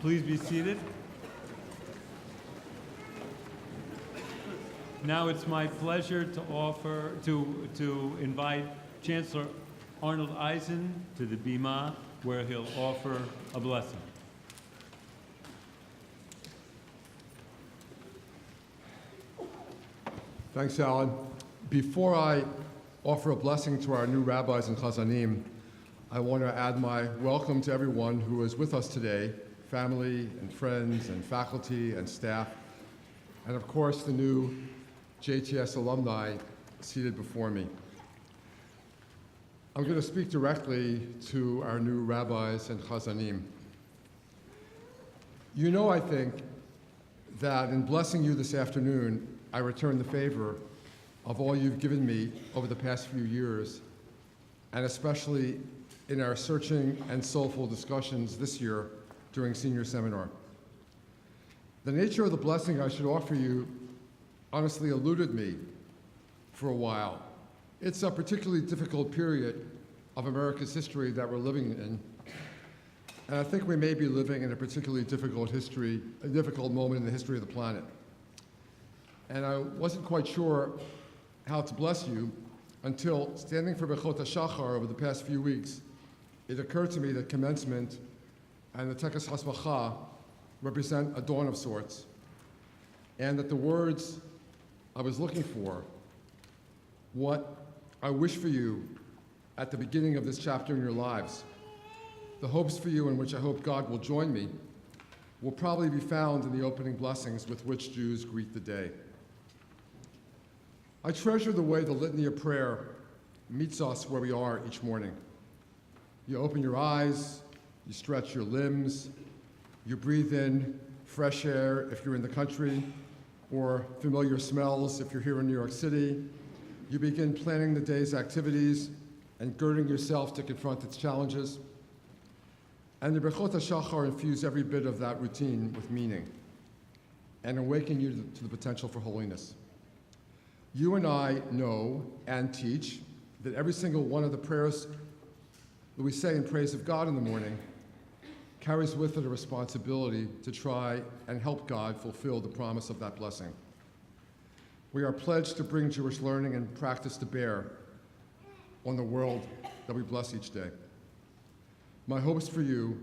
Please be seated. Now it's my pleasure to invite Chancellor Arnold Eisen to the bima, where he'll offer a blessing. Thanks, Alan. Before I offer a blessing to our new rabbis and chazanim, I want to add my welcome to everyone who is with us today, family and friends and faculty and staff, and of course the new JTS alumni seated before me. I'm going to speak directly to our new rabbis and chazanim. You know, I think, that in blessing you this afternoon, I return the favor of all you've given me over the past few years, and especially in our searching and soulful discussions this year during senior seminar. The nature of the blessing I should offer you honestly eluded me for a while. It's a particularly difficult period of America's history that we're living in, and I think we may be living in a particularly difficult moment in the history of the planet. And I wasn't quite sure how to bless you until, standing for Bechot HaShachar over the past few weeks, it occurred to me that commencement and the Tekes Hasmakhah represent a dawn of sorts, and that the words I was looking for, what I wish for you at the beginning of this chapter in your lives, the hopes for you in which I hope God will join me, will probably be found in the opening blessings with which Jews greet the day. I treasure the way the Litany of Prayer meets us where we are each morning. You open your eyes, you stretch your limbs, you breathe in fresh air if you're in the country, or familiar smells if you're here in New York City. You begin planning the day's activities and girding yourself to confront its challenges. And the Bechot HaShachar infuse every bit of that routine with meaning and awaken you to the potential for holiness. You and I know and teach that every single one of the prayers that we say in praise of God in the morning carries with it a responsibility to try and help God fulfill the promise of that blessing. We are pledged to bring Jewish learning and practice to bear on the world that we bless each day. My hopes for you,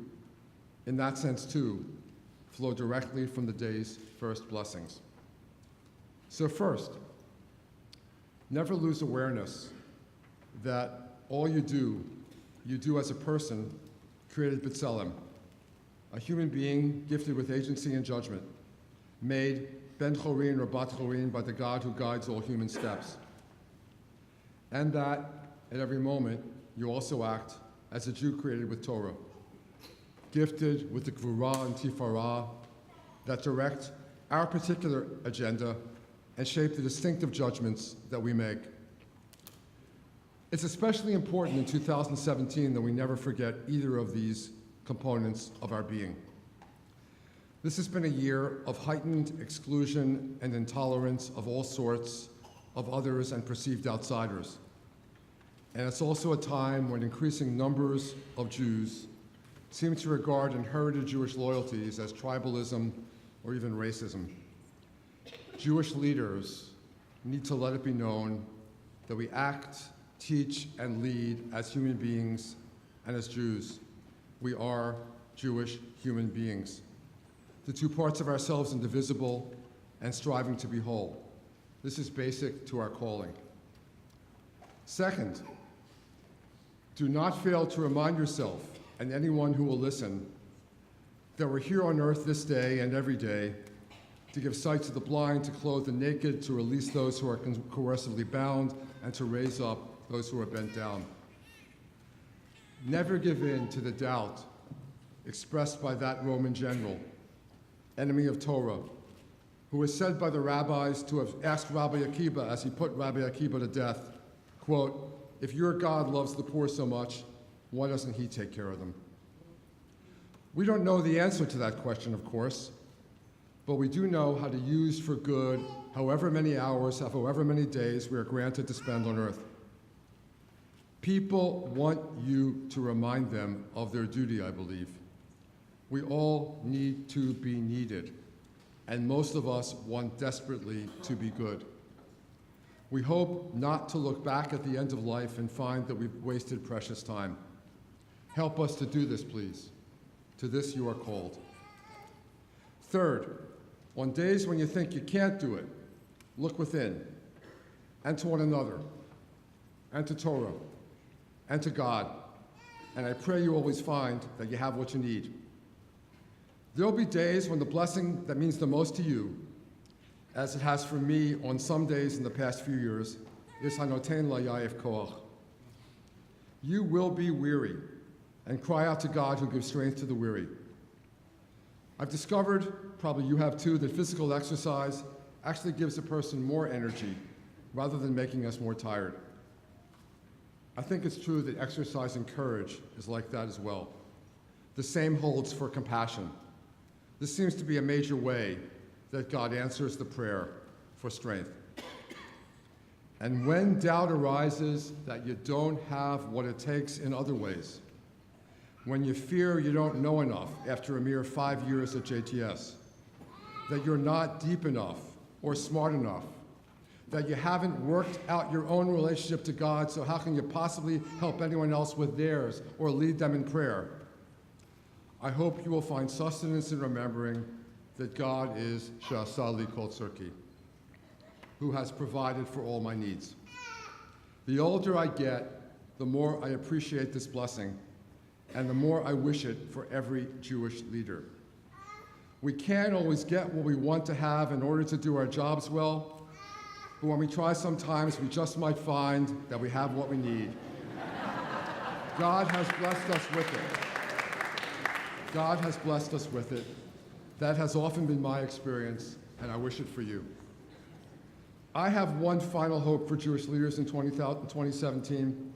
in that sense too, flow directly from the day's first blessings. So first, never lose awareness that all you do as a person created B'Tselem, a human being gifted with agency and judgment, made Ben Chorin or Bat Chorin by the God who guides all human steps. And that, at every moment, you also act as a Jew created with Torah, gifted with the Gvurah and Tifarah that direct our particular agenda and shape the distinctive judgments that we make. It's especially important in 2017 that we never forget either of these components of our being. This has been a year of heightened exclusion and intolerance of all sorts of others and perceived outsiders. And it's also a time when increasing numbers of Jews seem to regard inherited Jewish loyalties as tribalism or even racism. Jewish leaders need to let it be known that we act, teach, and lead as human beings and as Jews. We are Jewish human beings. The two parts of ourselves indivisible and striving to be whole. This is basic to our calling. Second, do not fail to remind yourself and anyone who will listen that we're here on earth this day and every day to give sight to the blind, to clothe the naked, to release those who are coercively bound, and to raise up those who are bent down. Never give in to the doubt expressed by that Roman general, enemy of Torah, who was said by the rabbis to have asked Rabbi Akiba as he put Rabbi Akiba to death, quote, "If your God loves the poor so much, why doesn't he take care of them?" We don't know the answer to that question, of course, but we do know how to use for good however many hours, however many days we are granted to spend on earth. People want you to remind them of their duty, I believe. We all need to be needed, and most of us want desperately to be good. We hope not to look back at the end of life and find that we've wasted precious time. Help us to do this, please. To this you are called. Third, on days when you think you can't do it, look within, and to one another, and to Torah, and to God, and I pray you always find that you have what you need. There'll be days when the blessing that means the most to you, as it has for me on some days in the past few years, is Hanoten Layayef Koach. You will be weary, and cry out to God who gives strength to the weary. I've discovered, probably you have too, that physical exercise actually gives a person more energy rather than making us more tired. I think it's true that exercise and courage is like that as well. The same holds for compassion. This seems to be a major way that God answers the prayer for strength. And when doubt arises that you don't have what it takes in other ways, when you fear you don't know enough after a mere 5 years at JTS, that you're not deep enough or smart enough, that you haven't worked out your own relationship to God, so how can you possibly help anyone else with theirs or lead them in prayer? I hope you will find sustenance in remembering that God is Sha'asali Kol Tzorki, who has provided for all my needs. The older I get, the more I appreciate this blessing, and the more I wish it for every Jewish leader. We can't always get what we want to have in order to do our jobs well, but when we try sometimes, we just might find that we have what we need. God has blessed us with it. God has blessed us with it. That has often been my experience, and I wish it for you. I have one final hope for Jewish leaders in 2017,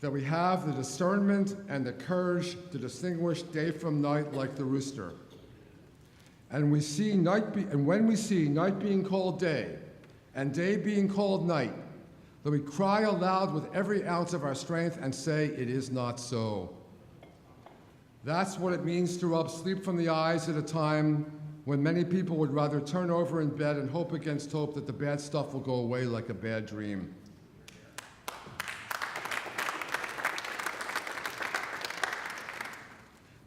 that we have the discernment and the courage to distinguish day from night like the rooster. And when we see night being called day and day being called night, that we cry aloud with every ounce of our strength and say, it is not so. That's what it means to rub sleep from the eyes at a time when many people would rather turn over in bed and hope against hope that the bad stuff will go away like a bad dream.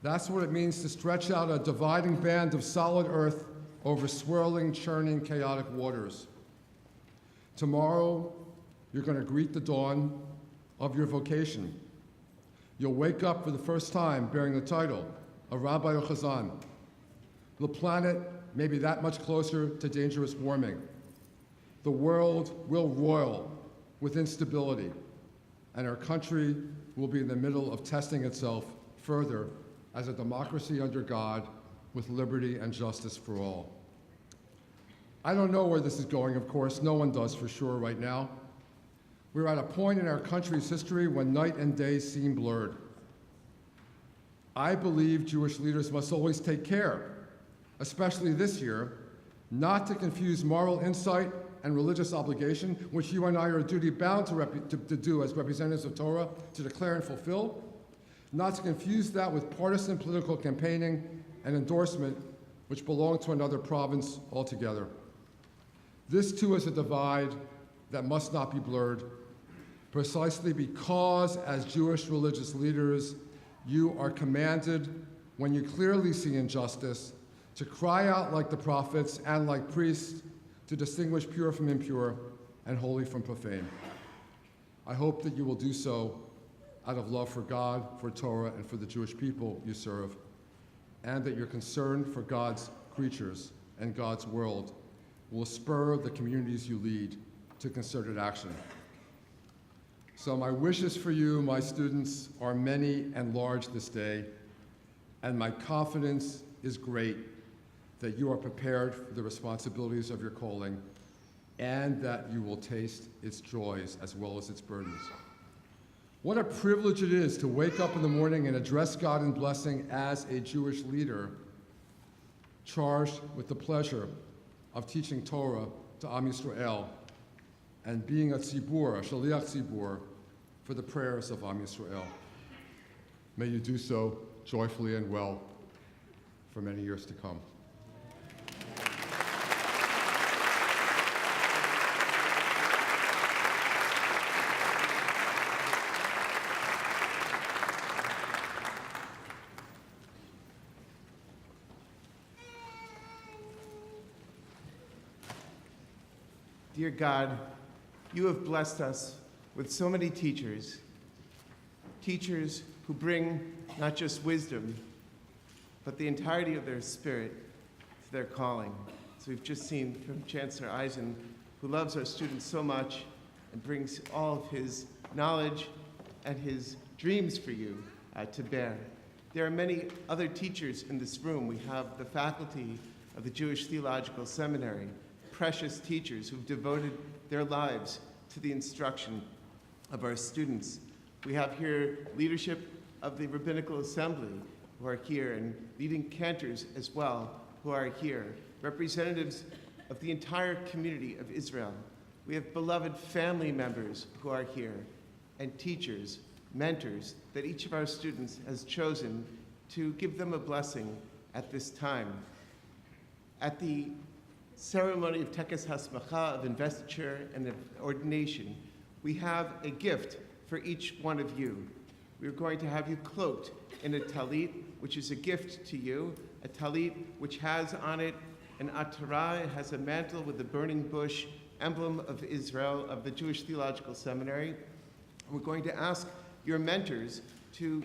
That's what it means to stretch out a dividing band of solid earth over swirling, churning, chaotic waters. Tomorrow, you're going to greet the dawn of your vocation. You'll wake up for the first time bearing the title of Rabbi or Chazan. The planet may be that much closer to dangerous warming. The world will roil with instability, and our country will be in the middle of testing itself further as a democracy under God with liberty and justice for all. I don't know where this is going, of course. No one does for sure right now. We're at a point in our country's history when night and day seem blurred. I believe Jewish leaders must always take care, especially this year, not to confuse moral insight and religious obligation, which you and I are duty-bound to do as representatives of Torah, to declare and fulfill, not to confuse that with partisan political campaigning and endorsement, which belong to another province altogether. This, too, is a divide that must not be blurred, precisely because, as Jewish religious leaders, you are commanded, when you clearly see injustice, to cry out like the prophets and like priests, to distinguish pure from impure and holy from profane. I hope that you will do so out of love for God, for Torah, and for the Jewish people you serve, and that your concern for God's creatures and God's world will spur the communities you lead to concerted action. So my wishes for you, my students, are many and large this day, and my confidence is great that you are prepared for the responsibilities of your calling and that you will taste its joys as well as its burdens. What a privilege it is to wake up in the morning and address God in blessing as a Jewish leader charged with the pleasure of teaching Torah to Am Yisrael and being a tzibur, a shaliach tzibur, for the prayers of Am Yisrael. May you do so joyfully and well for many years to come. Dear God, you have blessed us with so many teachers who bring not just wisdom, but the entirety of their spirit to their calling. So we've just seen from Chancellor Eisen, who loves our students so much and brings all of his knowledge and his dreams for you to bear. There are many other teachers in this room. We have the faculty of the Jewish Theological Seminary, precious teachers who've devoted their lives to the instruction of our students. We have here leadership of the Rabbinical Assembly who are here, and leading cantors as well who are here, representatives of the entire community of Israel. We have beloved family members who are here, and teachers, mentors that each of our students has chosen to give them a blessing at this time. At the ceremony of Tekes Hasmakhah, of investiture, and of ordination, we have a gift for each one of you. We're going to have you cloaked in a talit, which is a gift to you, a talit which has on it an atara. It has a mantle with a burning bush, emblem of Israel, of the Jewish Theological Seminary. We're going to ask your mentors to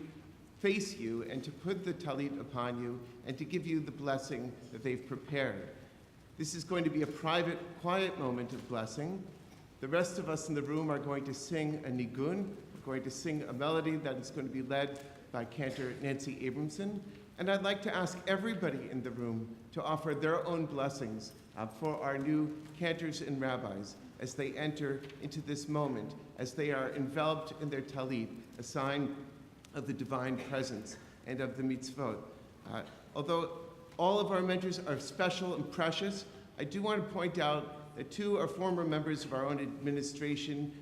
face you and to put the talit upon you and to give you the blessing that they've prepared. This is going to be a private, quiet moment of blessing. The rest of us in the room are going to sing a nigun. We're going to sing a melody that is going to be led by Cantor Nancy Abramson. And I'd like to ask everybody in the room to offer their own blessings for our new cantors and rabbis as they enter into this moment, as they are enveloped in their talit, a sign of the divine presence and of the mitzvot. Although all of our mentors are special and precious, I do want to point out that two are former members of our own administration.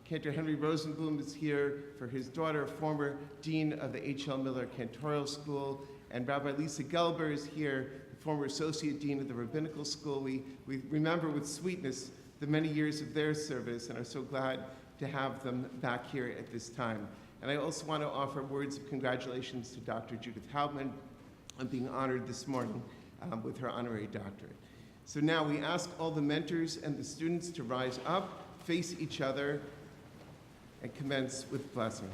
Cantor Henry Rosenblum is here for his daughter, former dean of the H.L. Miller Cantorial School, and Rabbi Lisa Gelber is here, former associate dean of the Rabbinical School. We remember with sweetness the many years of their service and are so glad to have them back here at this time. And I also want to offer words of congratulations to Dr. Judith Hauptman on being honored this morning with her honorary doctorate. So now we ask all the mentors and the students to rise up, face each other, and commence with blessing.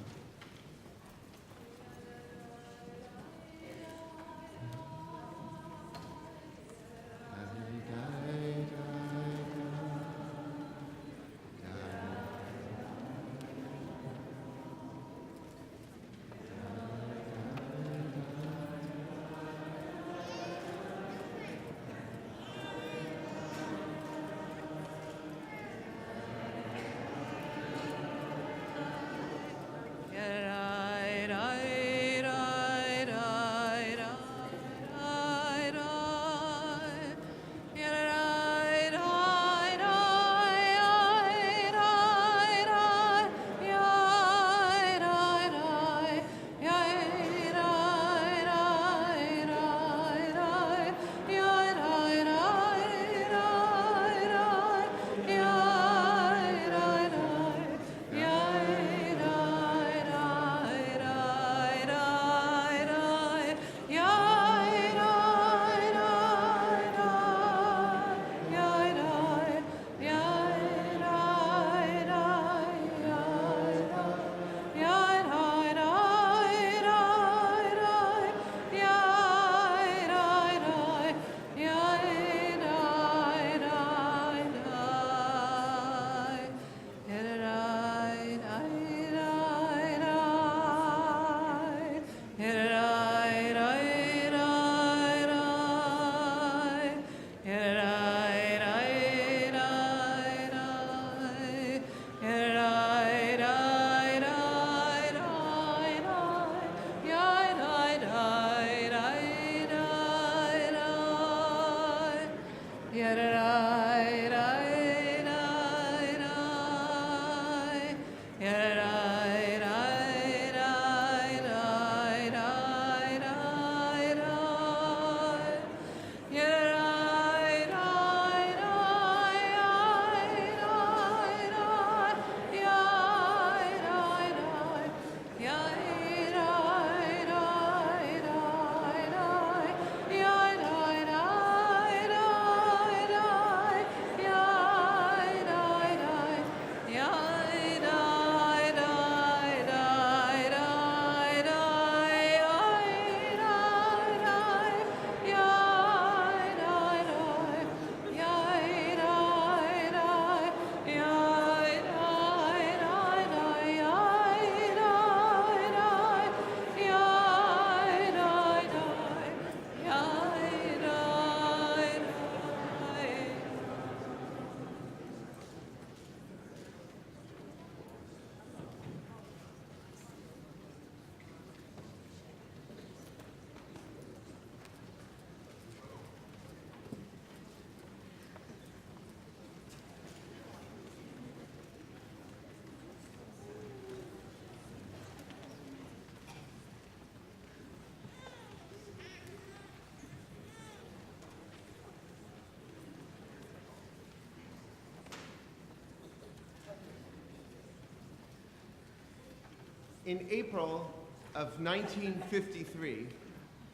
In April of 1953,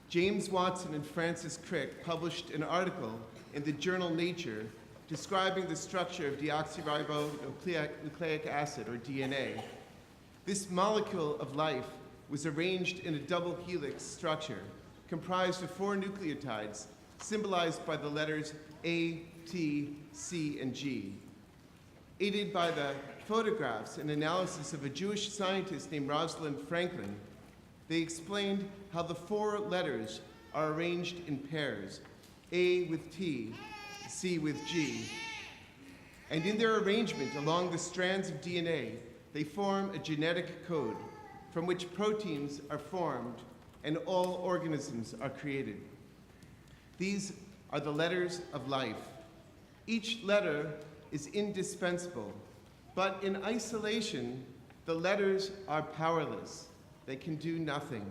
James Watson and Francis Crick published an article in the journal Nature describing the structure of deoxyribonucleic acid, or DNA. This molecule of life was arranged in a double helix structure comprised of 4 nucleotides symbolized by the letters A, T, C, and G. Aided by the photographs and analysis of a Jewish scientist named Rosalind Franklin, they explained how the 4 letters are arranged in pairs, A with T, C with G. And in their arrangement along the strands of DNA, they form a genetic code from which proteins are formed and all organisms are created. These are the letters of life. Each letter is indispensable, but in isolation, the letters are powerless. They can do nothing.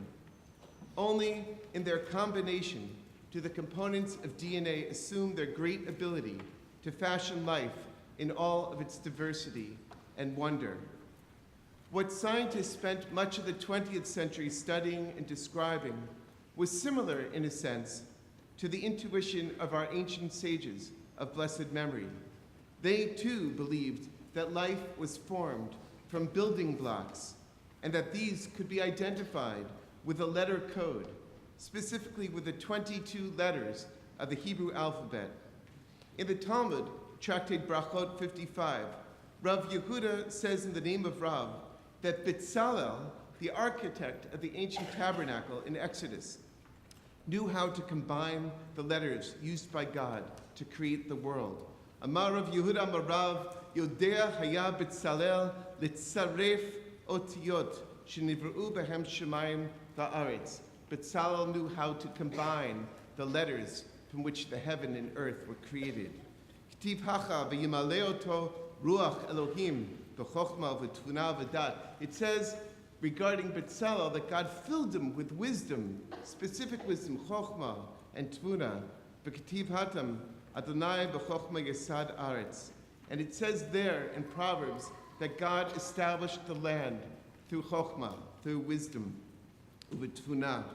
Only in their combination do the components of DNA assume their great ability to fashion life in all of its diversity and wonder. What scientists spent much of the 20th century studying and describing was similar, in a sense, to the intuition of our ancient sages of blessed memory. They, too, believed that life was formed from building blocks and that these could be identified with a letter code, specifically with the 22 letters of the Hebrew alphabet. In the Talmud, Tractate Brachot 55, Rav Yehuda says in the name of Rav that Bezalel, the architect of the ancient tabernacle in Exodus, knew how to combine the letters used by God to create the world. Amar Rav Yehuda Amar Rav, Yodea Haya Bezalel Litzaref Otiyot Shenivru Behem Shemayim Va'aretz. Bezalel knew how to combine the letters from which the heaven and earth were created. K'tiv hacha v'yimaleoto ruach Elohim v'chochma v'tvuna v'dat. It says regarding Bezalel that God filled him with wisdom, specific wisdom, chochma and tvuna. V'k'tiv hatam Adonai b'chochma yesad aretz. And it says there in Proverbs that God established the land through chochma, through wisdom, v'tvuna.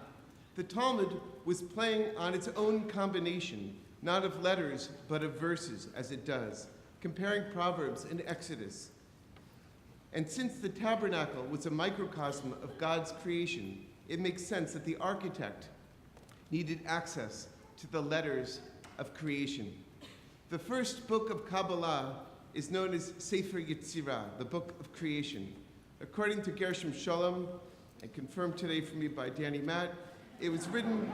The Talmud was playing on its own combination, not of letters, but of verses, as it does, comparing Proverbs and Exodus. And since the tabernacle was a microcosm of God's creation, it makes sense that the architect needed access to the letters of creation. The first book of Kabbalah is known as Sefer Yetzirah, the book of creation. According to Gershom Sholem, and confirmed today for me by Danny Matt, it was written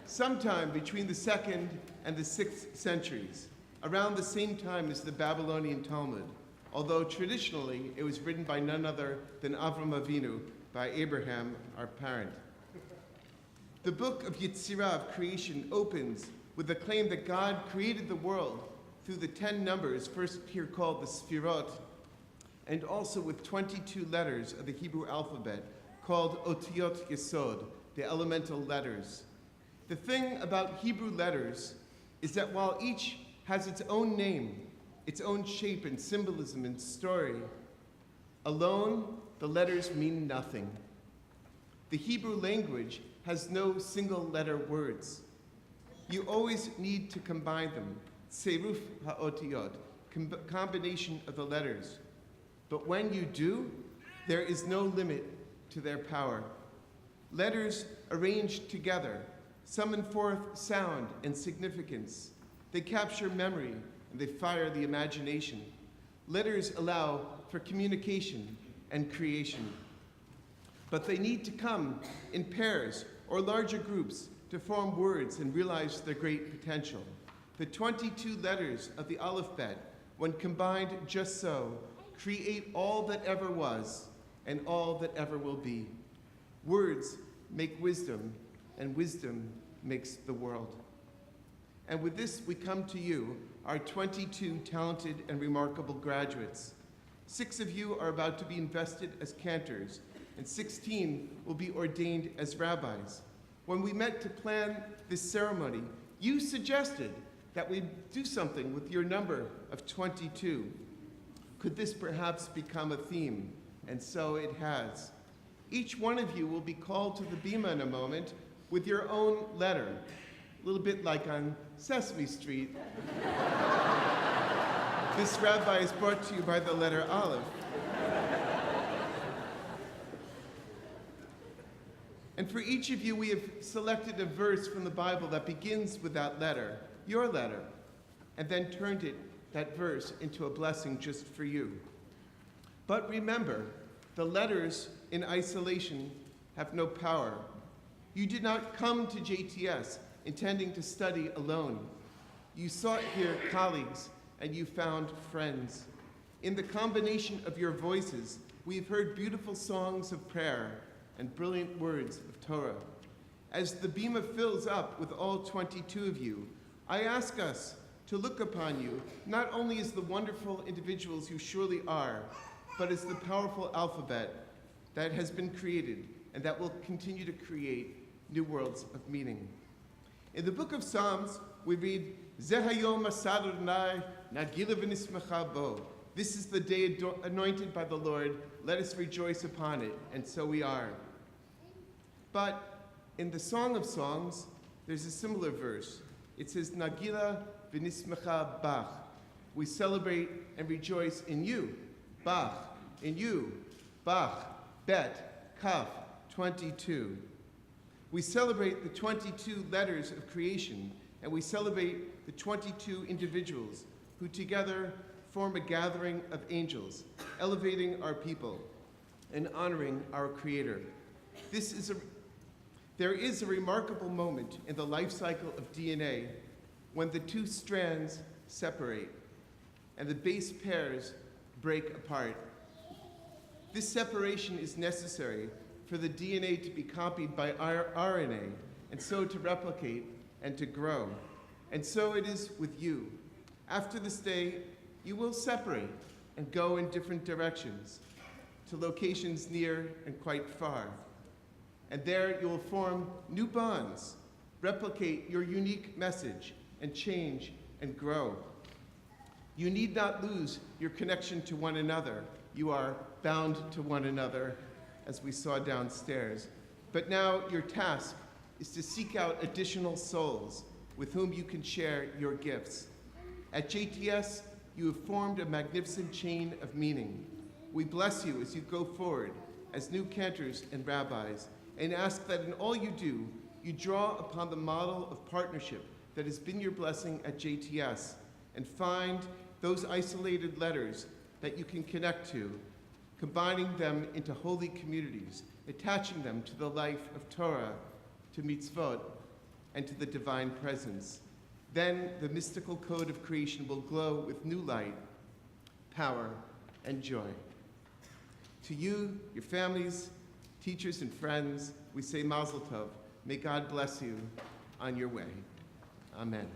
sometime between the 2nd and the 6th centuries, around the same time as the Babylonian Talmud, although traditionally it was written by none other than Avram Avinu, by Abraham, our parent. The book of Yetzirah, of creation, opens with the claim that God created the world through the 10 numbers, first here called the Sfirot, and also with 22 letters of the Hebrew alphabet called Otiyot Yesod, the elemental letters. The thing about Hebrew letters is that while each has its own name, its own shape and symbolism and story, alone the letters mean nothing. The Hebrew language has no single letter words. You always need to combine them, Seruf ha'otiyot, combination of the letters. But when you do, there is no limit to their power. Letters arranged together summon forth sound and significance. They capture memory and they fire the imagination. Letters allow for communication and creation. But they need to come in pairs or larger groups to form words and realize their great potential. The 22 letters of the alphabet, when combined just so, create all that ever was and all that ever will be. Words make wisdom, and wisdom makes the world. And with this, we come to you, our 22 talented and remarkable graduates. 6 of you are about to be invested as cantors, and 16 will be ordained as rabbis. When we met to plan this ceremony, you suggested that we do something with your number of 22. Could this perhaps become a theme? and so it has. Each one of you will be called to the bima in a moment with your own letter, a little bit like on Sesame Street. This rabbi is brought to you by the letter Aleph. And for each of you, we have selected a verse from the Bible that begins with that letter, your letter, and then turned that verse into a blessing just for you. But remember, the letters in isolation have no power. You did not come to JTS intending to study alone. You sought here colleagues, and you found friends. In the combination of your voices, we've heard beautiful songs of prayer and brilliant words of Torah. As the bima fills up with all 22 of you, I ask us to look upon you not only as the wonderful individuals you surely are, but as the powerful alphabet that has been created and that will continue to create new worlds of meaning. In the book of Psalms, we read, Zehayom asad Adonai, nagila v'nismecha bo. This is the day anointed by the Lord. Let us rejoice upon it. And so we are. But in the Song of Songs, there's a similar verse. It says, Nagila v'nismecha bach. We celebrate and rejoice in you. Bach, in you. Bach, bet, kaf, 22. We celebrate the 22 letters of creation, and we celebrate the 22 individuals who together form a gathering of angels, elevating our people and honoring our Creator. There is a remarkable moment in the life cycle of DNA when the two strands separate and the base pairs break apart. This separation is necessary for the DNA to be copied by our RNA and so to replicate and to grow. And so it is with you. After this day, you will separate and go in different directions to locations near and quite far. And there you will form new bonds, replicate your unique message, and change and grow. You need not lose your connection to one another. You are bound to one another, as we saw downstairs. But now your task is to seek out additional souls with whom you can share your gifts. At JTS, you have formed a magnificent chain of meaning. We bless you as you go forward as new cantors and rabbis, and ask that in all you do, you draw upon the model of partnership that has been your blessing at JTS, and find those isolated letters that you can connect to, combining them into holy communities, attaching them to the life of Torah, to mitzvot, and to the divine presence. Then the mystical code of creation will glow with new light, power, and joy. To you, your families, teachers, and friends, we say Mazel Tov. May God bless you on your way. Amen.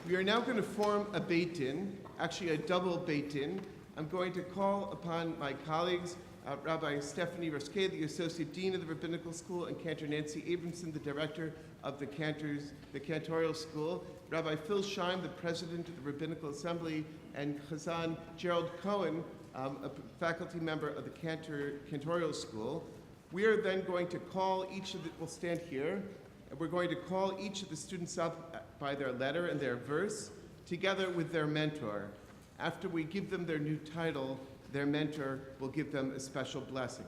We are now going to form a Beit Din, actually a double Beit Din. I'm going to call upon my colleagues, Rabbi Stephanie Roskay, the Associate Dean of the Rabbinical School, and Cantor Nancy Abramson, the Director of the Cantorial School, Rabbi Phil Scheim, the President of the Rabbinical Assembly, and Chazan Gerald Cohen, a faculty member of the Cantorial School. We are then going to call we'll stand here, and we're going to call each of the students up by their letter and their verse, together with their mentor. After we give them their new title, their mentor will give them a special blessing.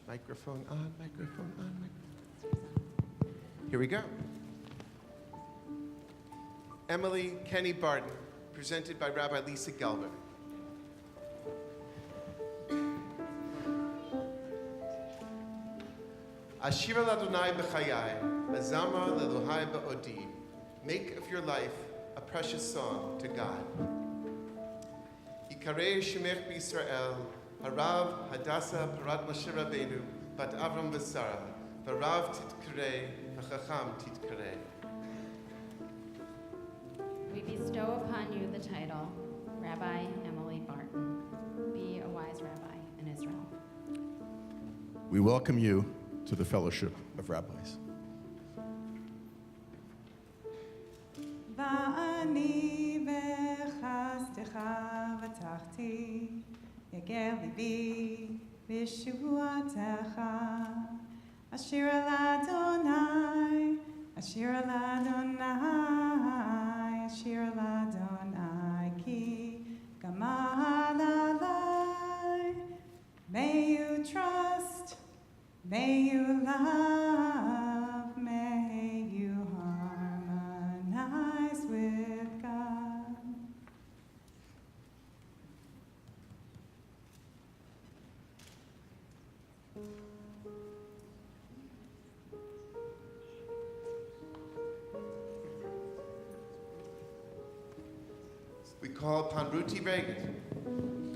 Microphone on, microphone on, microphone. Here we go. Emily Kenny Barton, presented by Rabbi Lisa Gelber. Ashir Adonai b'chayai, mazamar lelohai ba'odi. Make of your life a precious song to God. Yikarei shemech b'Yisrael, Harav Hadassah Parat Moshe Rabbeinu, Bat Avram V'Sara, v'rav titkare, v'chacham titkare. We bestow upon you the title, Rabbi Emily Barton. Be a wise rabbi in Israel. We welcome you to the Fellowship of Rabbis. ואני בחסדך בטחתי, יגר ליבי בישועתך. אשיר אל אדוני, אשיר אל אדוני, אשיר אל אדוני, כי גמל עלי. May you trust, may you love, may you harmonize with God. We call upon Ruti Reagan,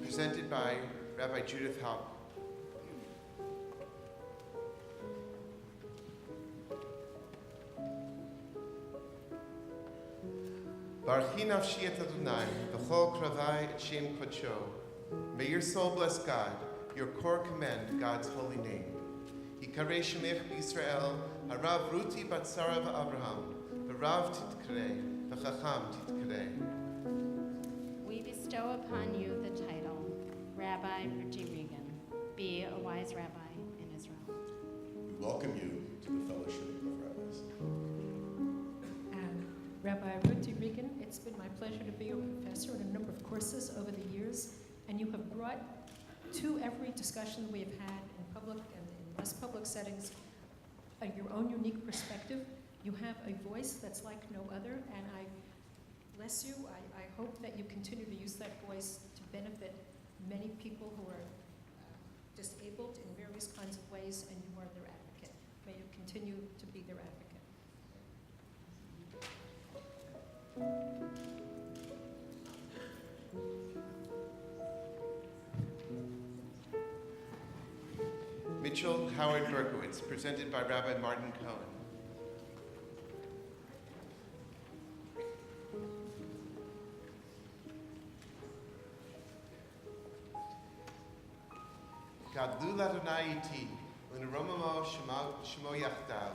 presented by Rabbi Judith Haupt. Barchi nafshi et Adonai, v'chol kravai et shem kodsho. May your soul bless God, your core commend God's holy name. Yikarei shemech b'Yisrael, harav Ruti bat Sarah v'Abraham, v'rav titkare, v'chacham titkare. We bestow upon you the title, Rabbi Ruti Regan. Be a wise rabbi in Israel. We welcome you to the Fellowship of Rabbis. And Rabbi Ruti Regan, it's been my pleasure to be your professor in a number of courses over the years, and you have brought to every discussion we have had in public and in less public settings your own unique perspective. You have a voice that's like no other, and I bless you. I hope that you continue to use that voice to benefit many people who are disabled in various kinds of ways, and you are their advocate. May you continue to be their advocate. Mitchell Howard Berkowitz, presented by Rabbi Martin Cohen. Gadlu l'Adonai iti, l'neromamo shemo yachdav.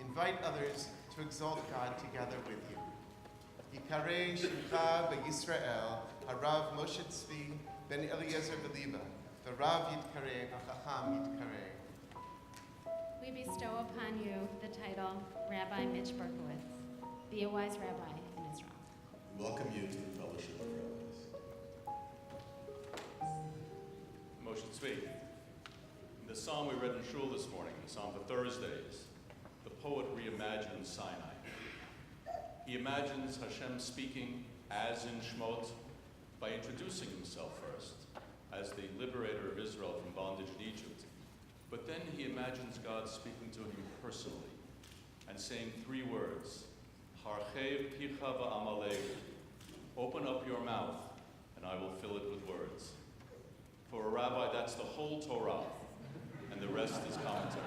Invite others to exalt God together with you. Yikarei shemcha b'Yisrael, harav Moshe Tzvi ben Eliezer b'Liba, v'rav yitkarei v'chacham yitkarei. We bestow upon you the title, Rabbi Mitch Berkowitz. Be a wise rabbi in Israel. We welcome you to the Fellowship of Rabbis. Moshe Tzvi. In the psalm we read in Shul this morning, the psalm for Thursdays, the poet reimagines Sinai. He imagines Hashem speaking as in Shmot by introducing himself first as the liberator of Israel from bondage in Egypt. But then he imagines God speaking to him personally and saying three words, Harchev picha va'amaleu, open up your mouth and I will fill it with words. For a rabbi, that's the whole Torah, and the rest is commentary.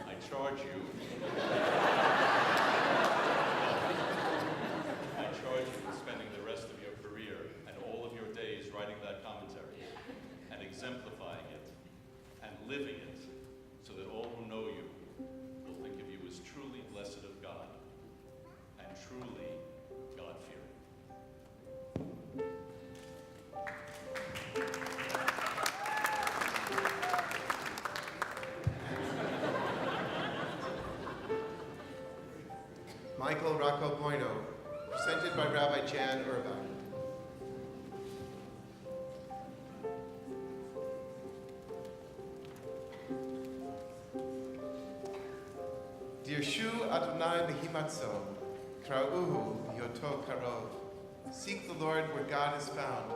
I charge you with spending the rest of your career and all of your days writing that commentary and exemplifying it and living it so that all who know you will think of you as truly blessed of God and truly God-fearing. Michael Rocco Bueno, presented by Rabbi Jan Urban. Dirshu Adonai behimatzo, kra'uhu yoto karov. Seek the Lord where God is found.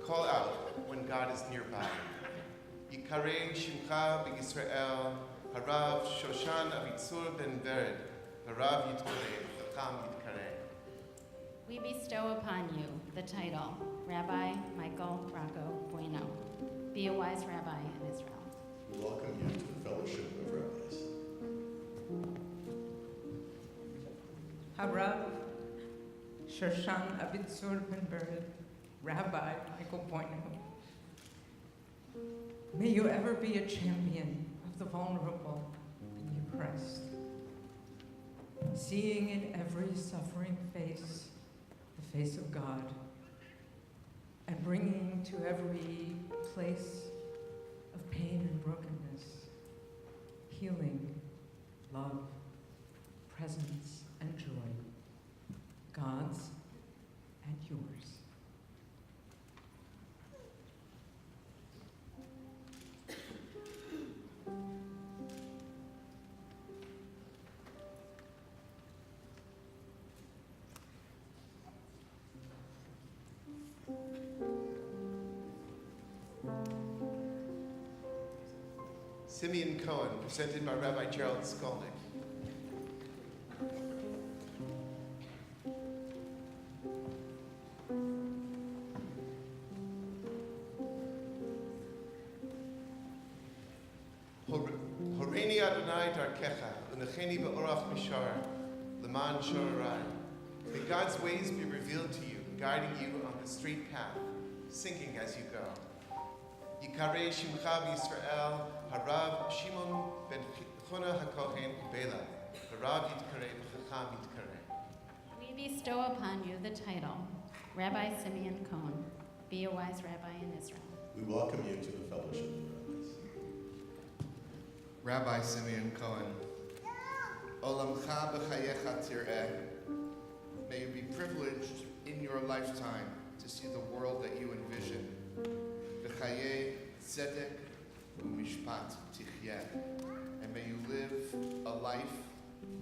Call out when God is nearby. Yikarei shimcha b'Yisrael, harav Shoshan Avitzur ben Vered, harav yitkarei, chacham yitkarei. We bestow upon you the title, Rabbi Michael Rocco Bueno. Be a wise rabbi in Israel. We welcome you to the Fellowship of Rabbis. Harav Shoshan Abitzur Ben Bered, Rabbi Michael Boynu. May you ever be a champion of the vulnerable and the oppressed, seeing in every suffering face the face of God, and bringing to every place of pain and brokenness healing, love, presence, and joy, God's and yours. Simeon Cohen, presented by Rabbi Gerald Skolnick. Horeini Adonai darkecha, unecheni be'orach mishar, leman shorai. May God's ways be revealed to you, guiding you on the straight path, sinking as you go. Yikarei Shimcha Yisrael, Harav Shimon ben Chona HaKohen Bela, Harav Yitkarei V'Chacham Yitkarei. We bestow upon you the title, Rabbi Simeon Cohen, be a wise rabbi in Israel. We welcome you to the Fellowship of Rabbis. Rabbi Simeon Cohen, Olamcha b'chayecha tir'eh. May you be privileged in your lifetime to see the world that you envision. B'chayei tzedek u'mishpat tichyeh. And may you live a life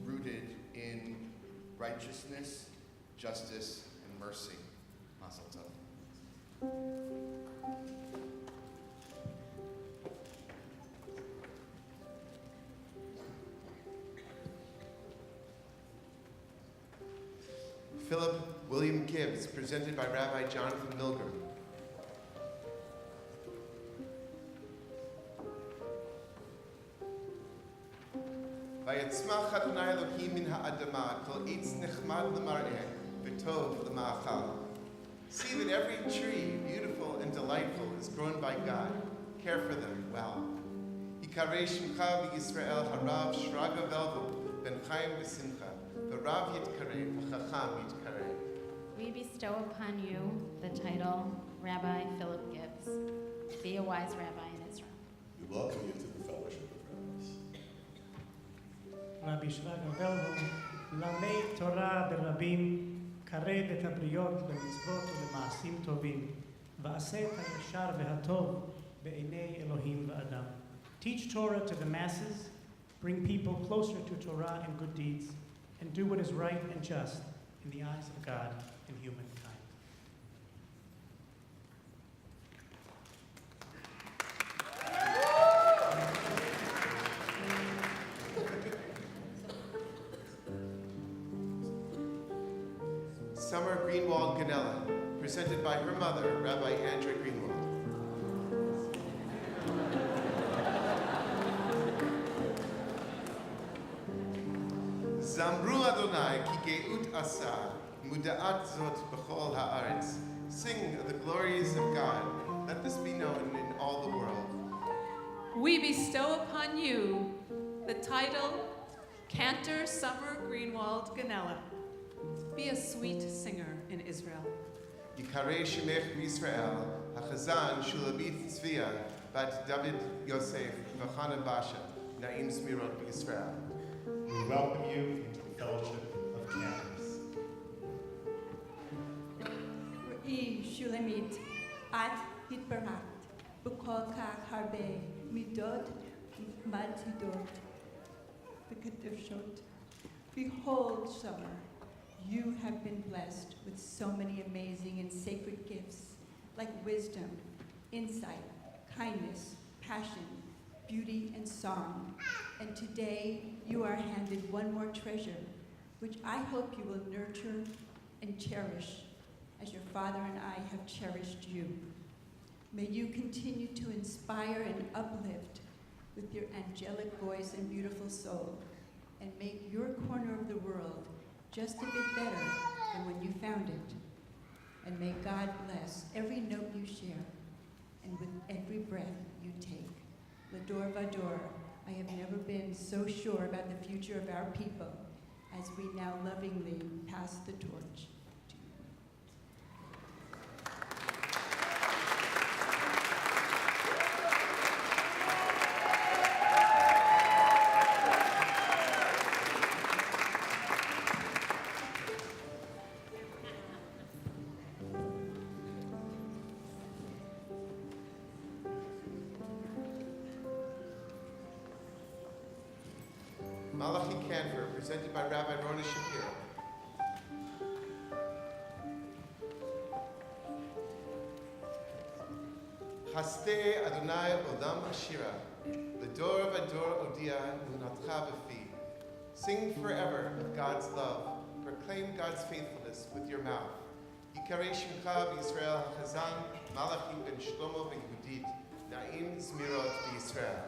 rooted in righteousness, justice, and mercy. Mazel tov. Philip William Gibbs, presented by Rabbi Jonathan Milgram. Vayetzmach Adonai Elohim min ha'adamah kol eitz nechmad l'mar'eh v'tov l'ma'achal. See that every tree, beautiful and delightful, is grown by God. Care for them well. Yikarei Shimcha v'Yisrael harav shraga velvu ben chaim v'simcha v'rav yitkarei v'chacham yitkarei. We bestow upon you the title, Rabbi Philip Gibbs, be a wise rabbi in Israel. We welcome you to the Fellowship of Rabbis. רבי שרגא ולבו, למד תורה ברבים, קרב את הבריות למצוות ולמעשים טובים, ועשה את הישר והטוב בעיני אלוהים ואדם. Teach Torah to the masses, bring people closer to Torah and good deeds, and do what is right and just in the eyes of God and humankind. Summer Greenwald Ganella, presented by her mother, Rabbi Andrea Greenwald. Zamru Adonai ki geut asa, muda'at zot b'chol ha'aretz. Sing of the glories of God. Let this be known in all the world. We bestow upon you the title, Cantor Summer Greenwald Ganella. Be a sweet singer in Israel. Yikarei Shemech Yisrael, HaChazan Shulabith Tzvia, Bat David Yosef, V'chana Basha, Na'im Smirot Yisrael. We welcome you into the Fellowship of Cantors. Ra'i Shulamit, At Hitbarat, Bukol Kach Harbe, Midot, Maltidot, V'Kedeshot. Behold, summer, you have been blessed with so many amazing and sacred gifts, like wisdom, insight, kindness, passion, beauty, and song. And today, you are handed one more treasure, which I hope you will nurture and cherish as your Father and I have cherished you. May you continue to inspire and uplift with your angelic voice and beautiful soul, and make your corner of the world just a bit better than when you found it. And may God bless every note you share, and with every breath you take. L'dor vador, I have never been so sure about the future of our people as we now lovingly pass the torch. Malachi Cantor, presented by Rabbi Rona Shapiro. Chaste Adonai Olam Ashira, L'dor vador odia Munatcha b'fi. Sing forever of God's love. Proclaim God's faithfulness with your mouth. Yikarei Shimcha b'Yisrael HaChazan, Malachi ben Shlomo ben Yehudit, Na'im Zmirot b'Yisrael.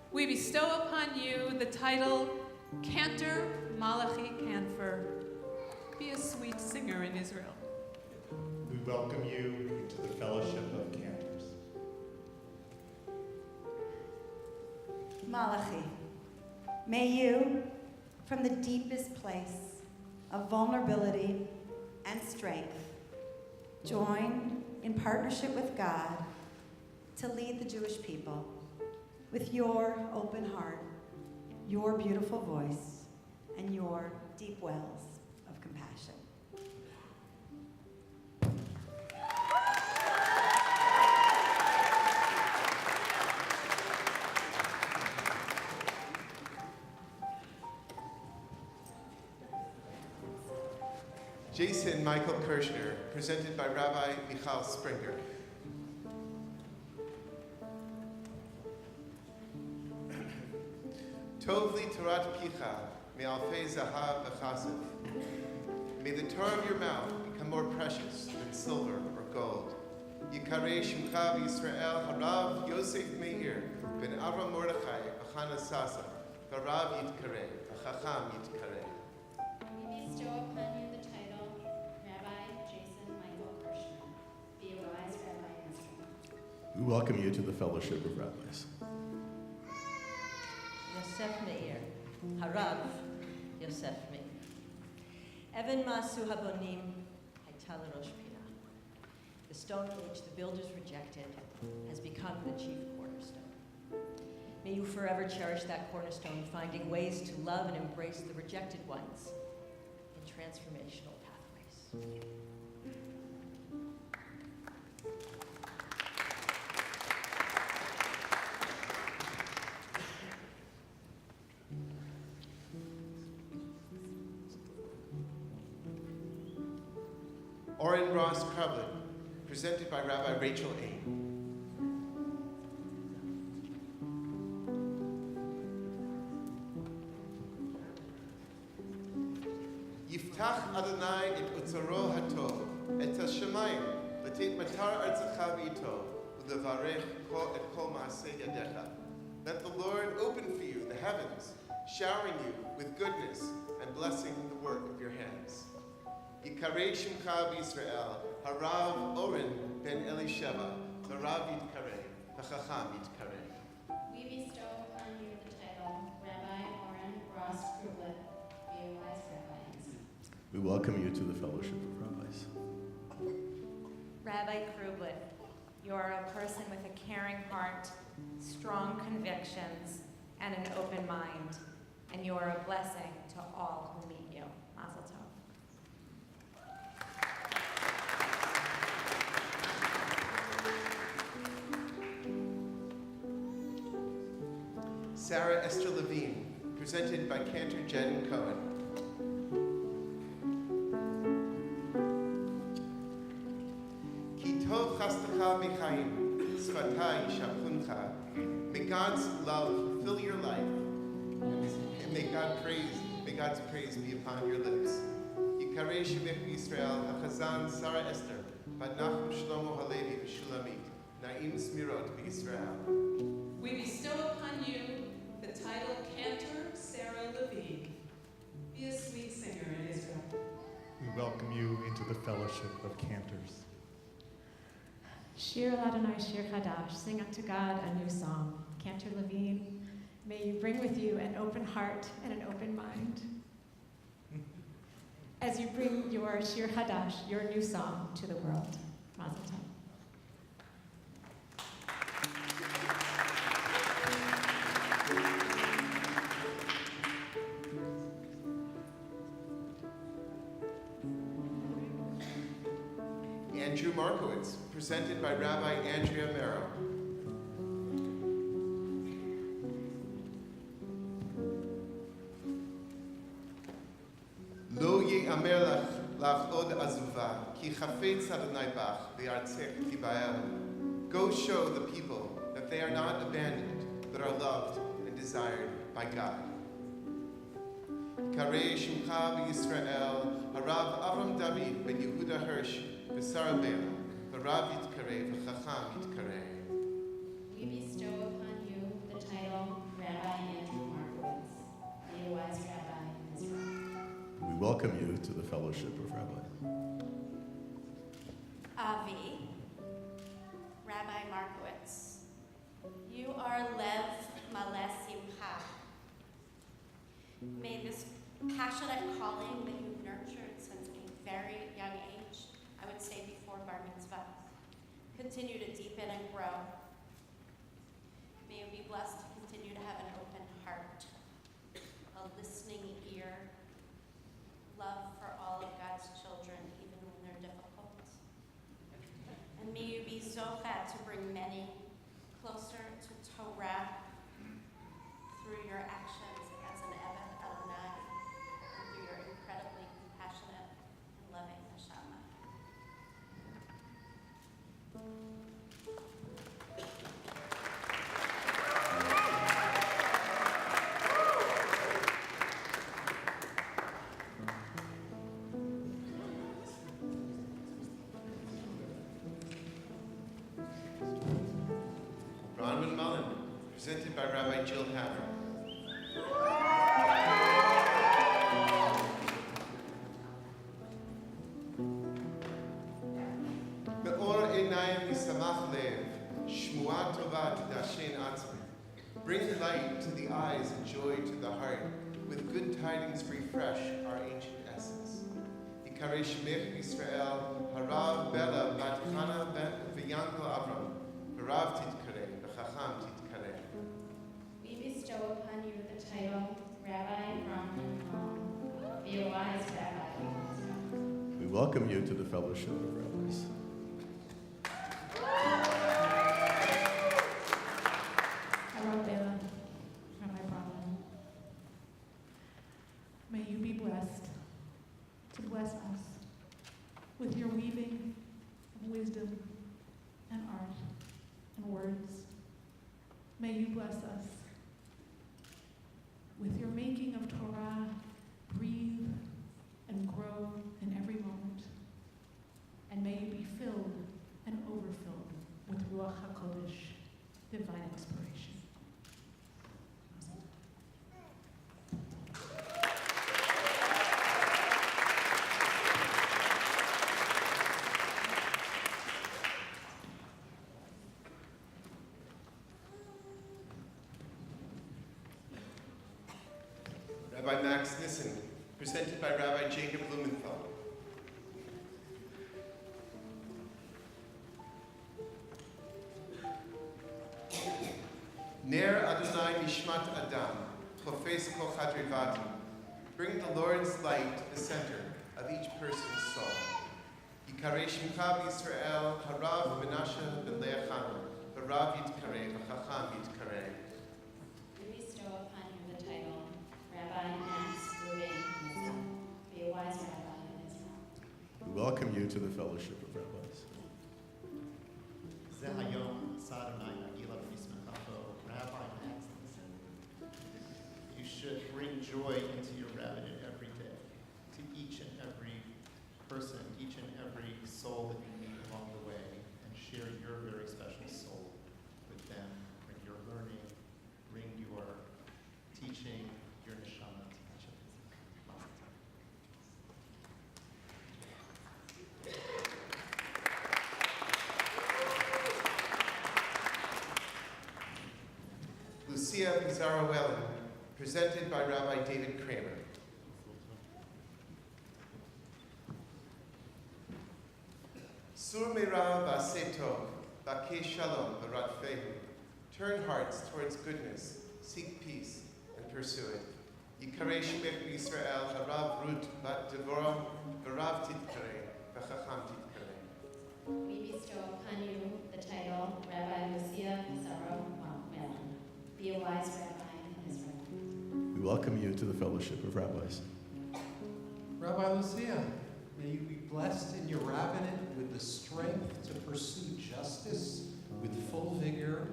We bestow upon you the title Cantor Malachi Canfer. Be a sweet singer in Israel. We welcome you into the fellowship of cantors. Malachi, may you, from the deepest place of vulnerability and strength, join in partnership with God to lead the Jewish people with your open heart, your beautiful voice, and your deep wells of compassion. Jason Michael Kirshner, presented by Rabbi Michal Springer. Tov li Torat Picha, me'alfei zahav v'chasef. May the Torah of your mouth become more precious than silver or gold. Yikarei Shimcha Yisrael Harav Yosef Meir ben Avram Mordechai Achana Sasa V'Rav Yitkarei V'Chacham Yitkarei. We bestow upon you the title Rabbi Jason Michael Kirshner. Be a wise rabbi in Israel. We welcome you to the fellowship of rabbis. Yosef Meir, Harav Yosef Meir. Evan Masu Habonim, Haital Rosh Pina. The stone which the builders rejected has become the chief cornerstone. May you forever cherish that cornerstone, finding ways to love and embrace the rejected ones in transformational pathways. Oren Ross Krablin, presented by Rabbi Rachel A. Yiftach Adonai et utzaro hatov, et hashemayim, l'teit matar artzecha v'ito, u'levarech et kol ma'aseh yadecha. Let the Lord open for you the heavens, showering you with goodness and blessing the work of your hands. Yikarei Shimcha b'Yisrael, Harav Oren ben Elisheva, V'Rav Yitkarei, V'Chacham Yitkarei. We bestow upon you the title Rabbi Oren Ross Krublet. Be a wise rabbi in Israel. We welcome you to the fellowship of rabbis. Rabbi Krublet, you're a person with a caring heart, strong convictions, and an open mind, and you are a blessing to all who meet you. Mazel tov. Sarah Esther Levine, presented by Cantor Jen Cohen. Ki tov chastecha mechaim, sfatai shapkuncha. May God's love fill your life, and may God's praise be upon your lips. Yikarei Shemech Yisrael, HaChazan Sarah Esther, Bat Nachum Shlomo Halevi V'Shulamit, Na'im Smirot B'Yisrael. We bestow upon you the title Cantor Sarah Levine. Be a sweet singer in Israel. We welcome you into the fellowship of cantors. Shir Adonai Shir Chadash, sing unto God a new song. Cantor Levine, may you bring with you an open heart and an open mind as you bring your Shir Chadash, your new song, to the world. Mazel tov. Andrew Markowitz, presented by Rabbi Andrea Merrow. Lo ye'amer lach od azuva, ki chafetz Adonai bach, v'artzech tibael. Go show the people that they are not abandoned, but are loved and desired by God. Karei Shimcha b'Yisrael, Harav Avram David ben Yehuda Hirsch, v'Sara Bela, v'Rav Yitkarei, v'Chacham Yitkarei. We bestow upon you the title Rabbi Andrew Markowitz, be a wise rabbi in Israel. We welcome you to the fellowship of rabbis. Avi, Rabbi Markowitz, you are Lev Maleh Simcha. May this passionate calling that you've nurtured since a very young age, I would say before bar mitzvah, continue to deepen and grow. May you be blessed to continue to have an open heart, a listening ear, love for all of God's children, even when they're difficult. And may you be zocheh to bring many closer to Torah through your actions as an Eved Adonai, and through your incredibly compassionate and loving neshama. Bronwyn Mullen, presented by Rabbi Jill Haver. Me'or einayim yisamach lev, shmua tova tidashen atzmi. Bring light to the eyes and joy to the heart. With good tidings refresh our ancient essence. Yikarei shemech Yisrael, harav Bela bat Chana v'Yankel Avram, v'Rav titkarei, v'Chacham titkarei. We bestow upon you the title Rabbi Bronwyn Mullen, be a wise rabbi in Israel. We welcome you to the fellowship of rabbis. Harav Bela, Rabbi Bronwyn, may you be blessed to bless us with your weaving of wisdom and art and words. May you bless us with your making of Torah breathe and grow in every moment. And may you be filled and overfilled with Ruach HaKodesh, divine inspiration. Rabbi Max Nissen, presented by Rabbi Jacob Blumenthal. Ner Adonai Nishmat Adam, Chofes Kol Chadrivati. Bring the Lord's light to the center of each person's soul. Yikarei Shimcha Yisrael, Harav Menashe ben Leachana, Harav Yitkarei, V'Chacham Yitkarei. We bestow upon you the title Rabbi Max Ruben Nissen, be a wise rabbi in Israel. We welcome you to the fellowship of rabbis. Ze hayom Sadonai Nagila B'Nismachafo, Rabbi Max Nissen. You should bring joy into your rabbinate every day, to each and every person, each and every soul that you meet along the way, and share your very special soul with them. Bring your learning, Lucia Pizarro-Wellen, presented by Rabbi David Kramer. Sur meira v'asetov, v'akei shalom v'ratfehu. Turn hearts towards goodness, seek peace, and pursue it. Yikarei shemech b'Yisrael, harav Ruth bat Devorah, v'rav titkarei, v'chacham titkarei. We bestow upon you the title Rabbi Lucia Pizarro-Wellen. Be a wise rabbi in Israel. We welcome you to the Fellowship of Rabbis. Rabbi Lucia, may you be blessed in your rabbinate with the strength to pursue justice with full vigor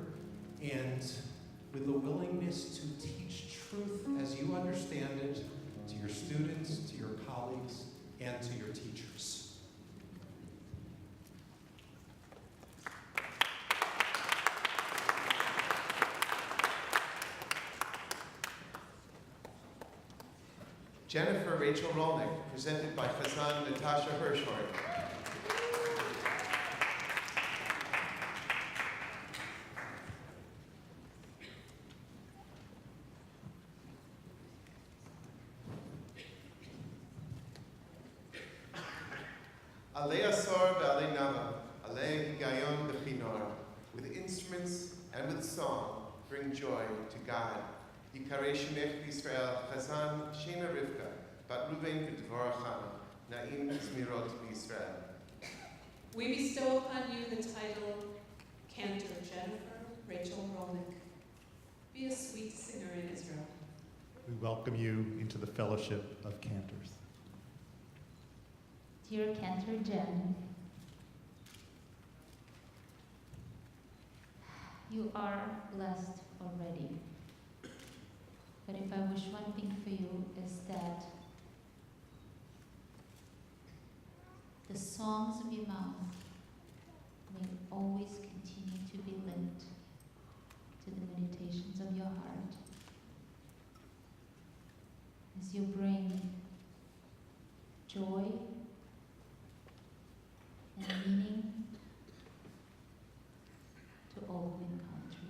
and with the willingness to teach truth as you understand it to your students, to your colleagues, and to your teachers. Jennifer Rachel Rolnick, presented by Chazan Natasha Hirschhorn. Alei Asor ve'alei Nama, Alei Higayon b'Chinor. With instruments and with song, bring joy to God. Yikarei Shemech b'Yisrael, Chazan Shena Rivka, Bat Ruben v'Dvorah Chana, Na'im Zmirot b'Yisrael. We bestow upon you the title Cantor Jennifer Rachel Rolnick. Be a sweet singer in Israel. We welcome you into the Fellowship of Cantors. Dear Cantor Jen, you are blessed already. But if I wish one thing for you is that the songs of your mouth may always continue to be linked to the meditations of your heart as you bring joy and meaning to all who encounter you.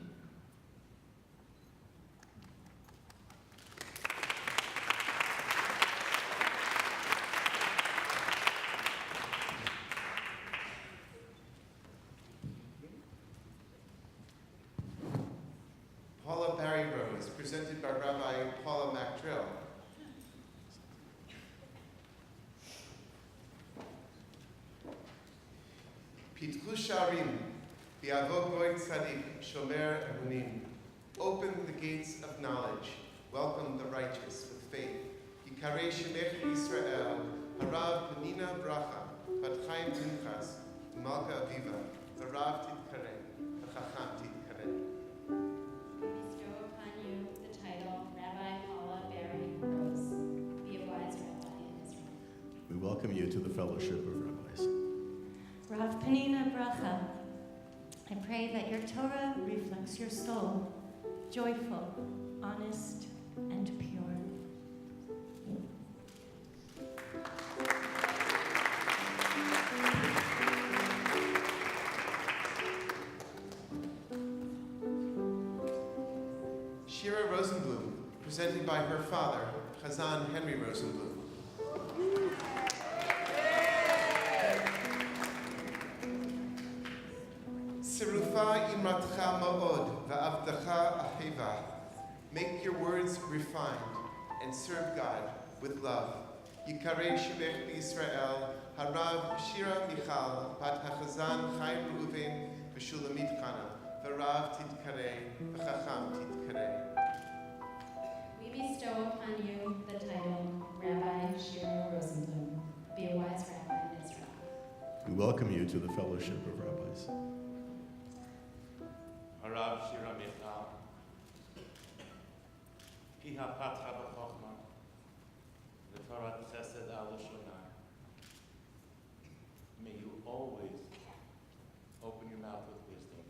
Paula Barry Rose, presented by Rabbi Paula McDrill. Pitchu Sharim, Bi'avo Goy Tzadik, Shomer Emunim. Open the gates of knowledge. Welcome the righteous with faith. Yikarei Shemech Yisrael, Harav Penina Bracha, Bat Chaim Pinchas, Malka Aviva, V'rav Tidkarei, V'chacham Tidkarei. We bestow upon you the title Rabbi Paula Barry Rose. Be a wise rabbi in Israel. We welcome you to the Fellowship of Rabbis. Rav Penina Bracha, I pray that your Torah reflects your soul, joyful, honest, and pure. Shira Rosenblum, presented by her father, Chazan Henry Rosenblum. Sirufa imratcha ma'od va'avdacha aheva. Make your words refined and serve God with love. Yikarei Shemech b'Yisrael, Harav Shira Michal, Bat HaChazan Chaim Reuven, V'Shulamit Chana, V'Rav Tidkarei, V'Chacham Tidkarei. We bestow upon you the title Rabbi Shira Rosenblum. Be a wise rabbi in Israel. We welcome you to the Fellowship of Rabbis. Harav Shira Michal, Piha Patra B'Chochma, V'Torah Chesed Al Shonai. May you always open your mouth with wisdom,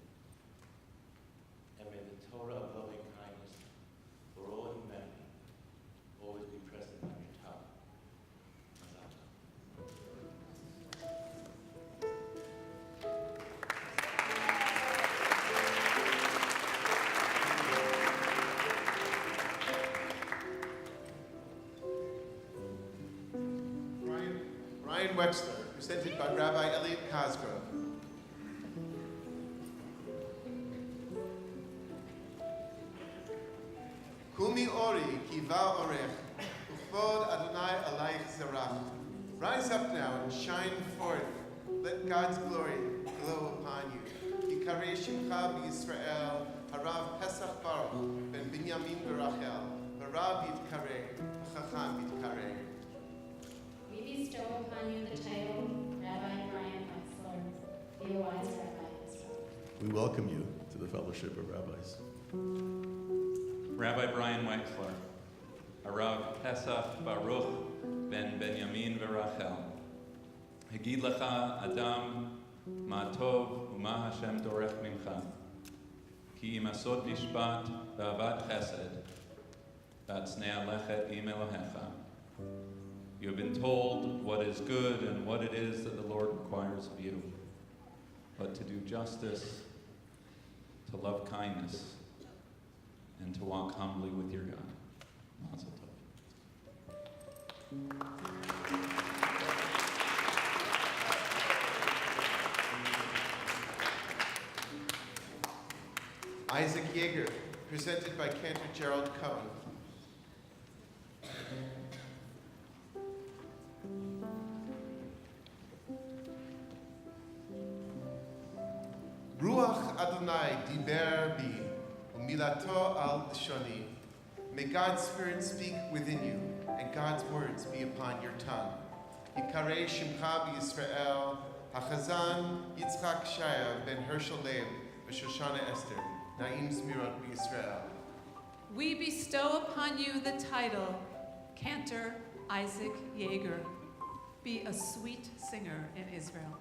and may the Torah of loving kindness for all humanity always be present on your tongue. Mazal tov. Wexler, presented by Rabbi Elliot Cosgrove. Kumi ori kiva orech, uchvod Adonai alayich zerach. Rise up now and shine forth. Let God's glory glow upon you. Yikareh shimcha b'Yisrael, harav Pesach Baruch, ben Binyamin v'Rachel, v'Rav yitkareh, v'chacham yitkareh. We bestow upon you the title Rabbi Brian Wexler, the wise Rabbi Israel. We welcome you to the Fellowship of Rabbis. Rabbi Brian Wexler, Harav Pesach Baruch ben Benjamin v'Rachel. Hagid lecha Adam ma tov u'ma Hashem dorech mincha. Ki im asod mishpat v'avat chesed v'atznei alechet im Elohecha. You have been told what is good and what it is that the Lord requires of you, but to do justice, to love kindness, and to walk humbly with your God. Mazel tov. Isaac Yeager, presented by Cantor Gerald Cohen. Ruach Adonai diber bi, umilato al shoni. May God's Spirit speak within you, and God's words be upon your tongue. Yikareh shimcha b'Yisrael, hachazan Yitzchak Shaya ben Hershel Leib, v'Shoshana Esther, na'im zmirot b'Yisrael. We bestow upon you the title, Cantor Isaac Yeager. Be a sweet singer in Israel.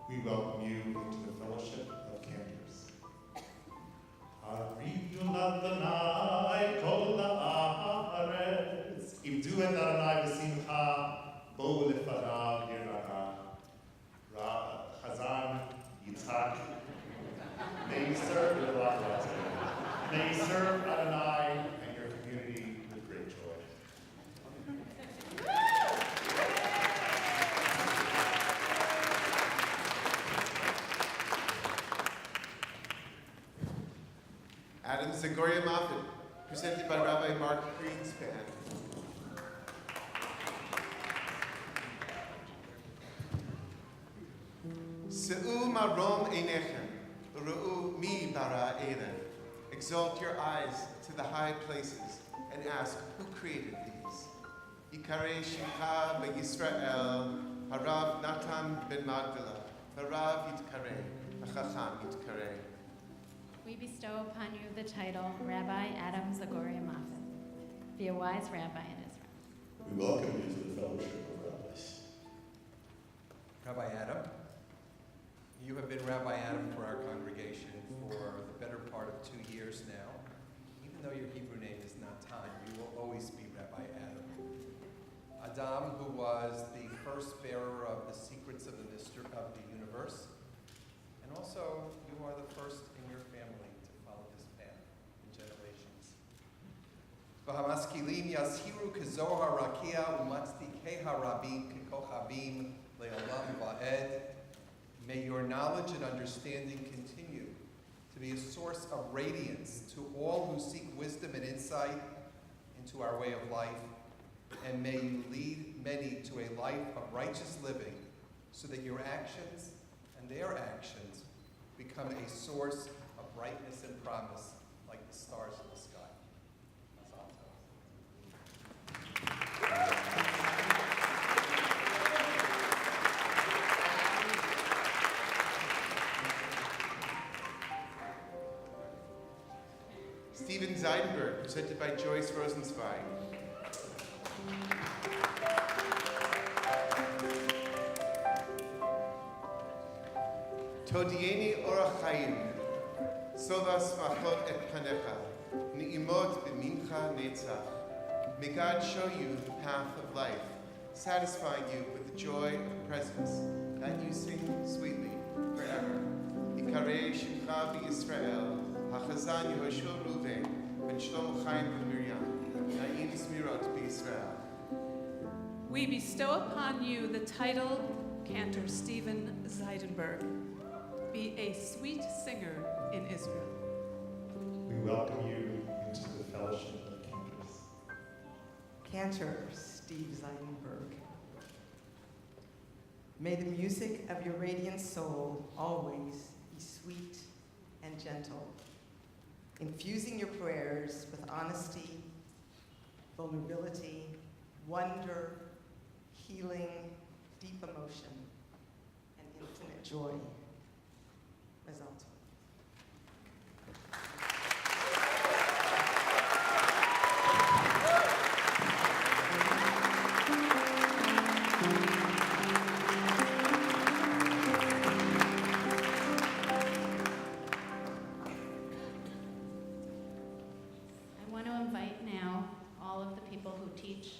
We welcome you into the Fellowship of Cantors. Aridun Adonai kol haaretz, Ibdu et Adonai v'simcha, bo lefanav yirah. Chazan Yitzhak, may you serve with love. May you serve Adonai and your community with great joy. Adam Zagoria Moffat, presented by Rabbi Mark Greenspan. Se'u marom einechem, u'ru'u mi bara eden. Exalt your eyes to the high places and ask, who created these? Yikareh shimcha b'Yisrael, harav Natan ben Magdala, harav yitkareh, v'chacham yitkareh. We bestow upon you the title Rabbi Adam Zagoria Moffat, be a wise rabbi in Israel. We welcome you to the Fellowship of Rabbis. Rabbi Adam, you have been Rabbi Adam for our congregation for the better part of 2 years now. Even though your Hebrew name is Natan, you will always be Rabbi Adam. Adam, who was the first bearer of the secrets of the mystery of the universe, and also you are the first in your family to follow this path in generations. V'hamaskilim yashiru kezohar rakia umatztikei harabim kekochavim le'olam va'ed. May your knowledge and understanding continue to be a source of radiance to all who seek wisdom and insight into our way of life, and may you lead many to a life of righteous living so that your actions and their actions become a source of brightness and promise like the stars in the sky. Stephen Zeidenberg, presented by Joyce Rosenzweig. Todieni orach chaim, sovas machot et panecha, ni'imot b'mincha netzach. May God show you the path of life, satisfying you with the joy of presence, that you sing sweetly forever. Yikareh shimcha b'Yisrael, hachazan Yehoshua Ruven, ben Shlomo Chaim ben Miriam, na'im zmirot b'Yisrael. We bestow upon you the title Cantor Stephen Zeidenberg. Be a sweet singer in Israel. We welcome you into the fellowship of cantors. Cantor Steve Zeidenberg. May the music of your radiant soul always be sweet and gentle, infusing your prayers with honesty, vulnerability, wonder, healing, deep emotion, and infinite joy. Result. I want to invite now all of the people who teach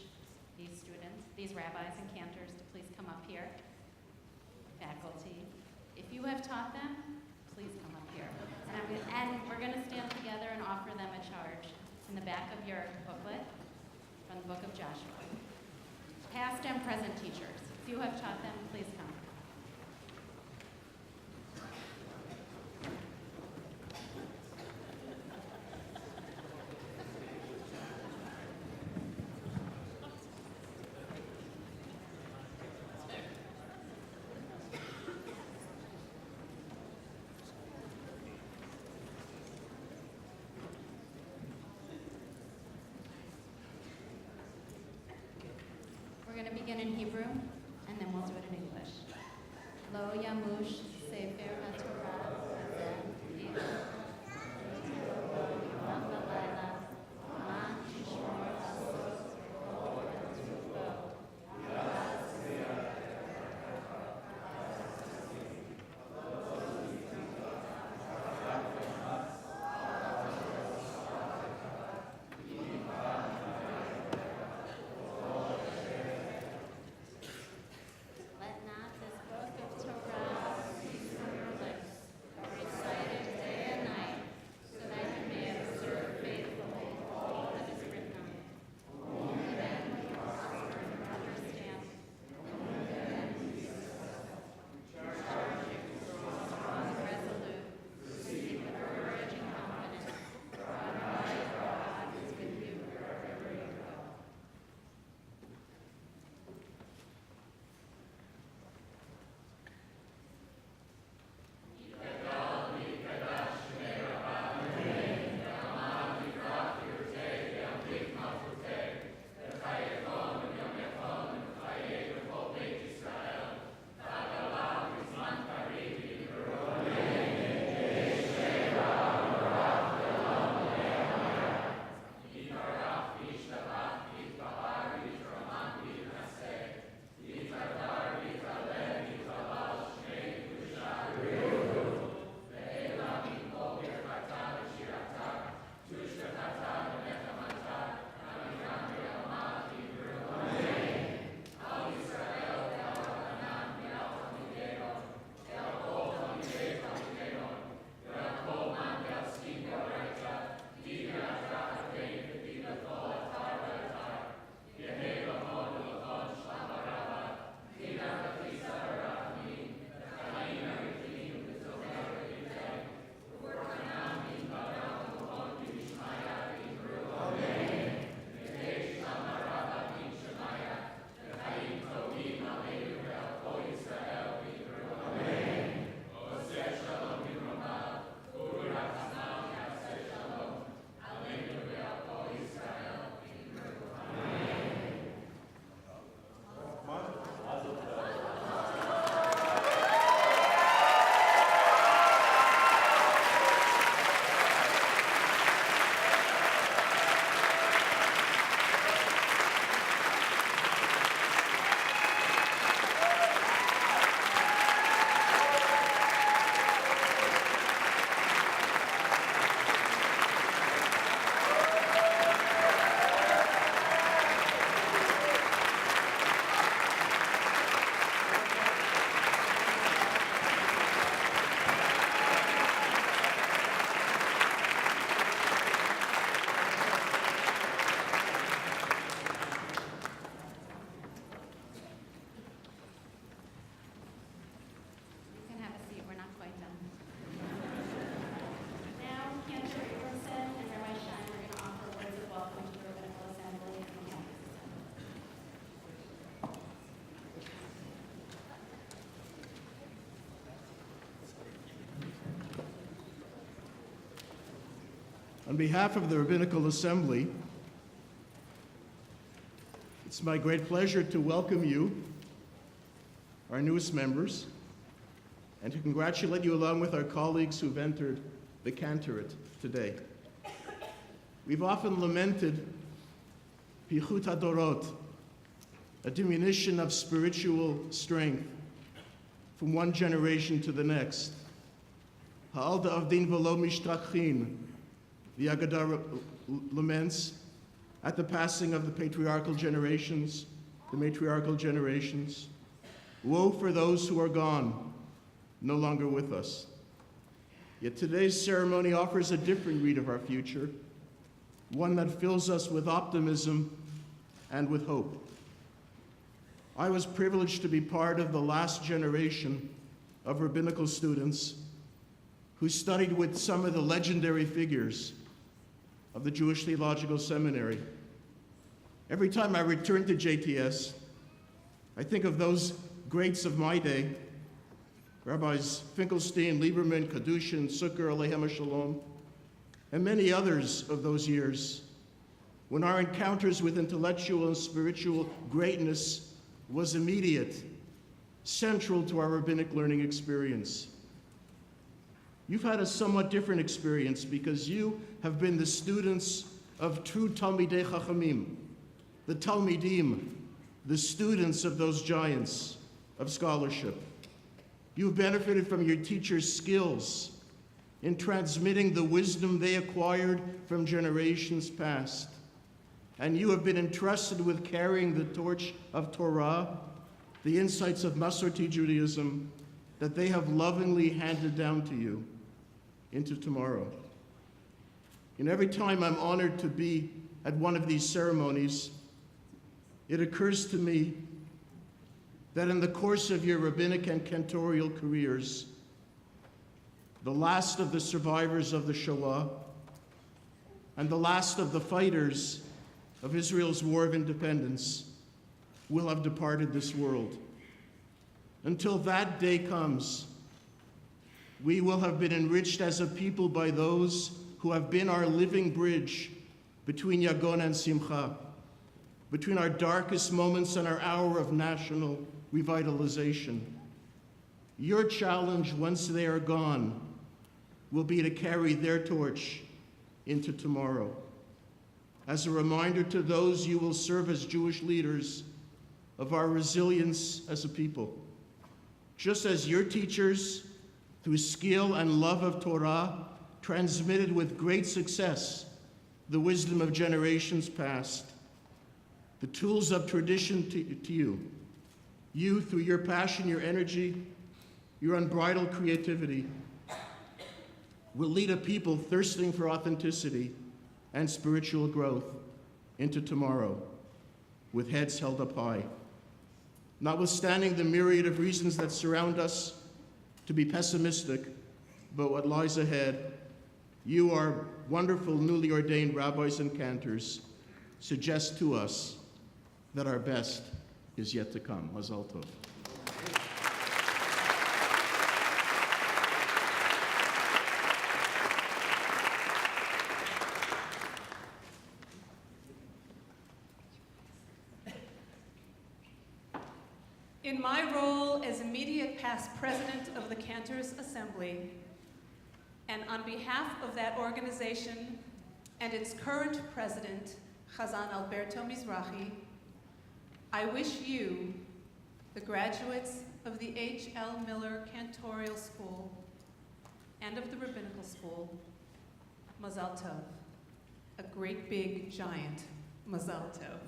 these students, these rabbis and cantors, to please come up here. Faculty, if you have taught them, please come up here. And we're going to stand together and offer them a charge in the back of your booklet from the book of Joshua. Past and present teachers, if you have taught them, please come. We're going to begin in Hebrew, and then we'll do it in English. Lo yamush sefer haTorah Let not this book of Torah On behalf of the Rabbinical Assembly, it's my great pleasure to welcome you, our newest members, and to congratulate you along with our colleagues who've entered the cantorate today. We've often lamented pichut hadorot, a diminution of spiritual strength from one generation to the next. Ha'al da'avdin v'lo mishtachchin, the Agadah laments at the passing of the patriarchal generations, the matriarchal generations. Woe for those who are gone, no longer with us. Yet today's ceremony offers a different read of our future, one that fills us with optimism and with hope. I was privileged to be part of the last generation of rabbinical students who studied with some of the legendary figures of the Jewish Theological Seminary. Every time I return to JTS, I think of those greats of my day, Rabbis Finkelstein, Lieberman, Kadushin, Zucker, Aleichem Shalom, and many others of those years, when our encounters with intellectual and spiritual greatness was immediate, central to our rabbinic learning experience. You've had a somewhat different experience because you have been the students of true Talmidei Chachamim, the Talmidim, the students of those giants of scholarship. You've benefited from your teachers' skills in transmitting the wisdom they acquired from generations past. And you have been entrusted with carrying the torch of Torah, the insights of Masorti Judaism that they have lovingly handed down to you into tomorrow. And every time I'm honored to be at one of these ceremonies, it occurs to me that in the course of your rabbinic and cantorial careers, the last of the survivors of the Shoah and the last of the fighters of Israel's War of Independence will have departed this world. Until that day comes, we will have been enriched as a people by those who have been our living bridge between Yagon and Simcha, between our darkest moments and our hour of national revitalization. Your challenge, once they are gone, will be to carry their torch into tomorrow. As a reminder to those you will serve as Jewish leaders of our resilience as a people. Just as your teachers, through skill and love of Torah, transmitted with great success the wisdom of generations past, the tools of tradition to you. You, through your passion, your energy, your unbridled creativity, will lead a people thirsting for authenticity and spiritual growth into tomorrow with heads held up high. Notwithstanding the myriad of reasons that surround us to be pessimistic about what lies ahead, you, our wonderful newly ordained rabbis and cantors, suggest to us that our best is yet to come. Mazal tov. In my role as immediate past president of the Cantors Assembly, and on behalf of that organization and its current president, Chazan Alberto Mizrahi, I wish you, the graduates of the H.L. Miller Cantorial School and of the Rabbinical School, Mazal Tov, a great big giant Mazal Tov.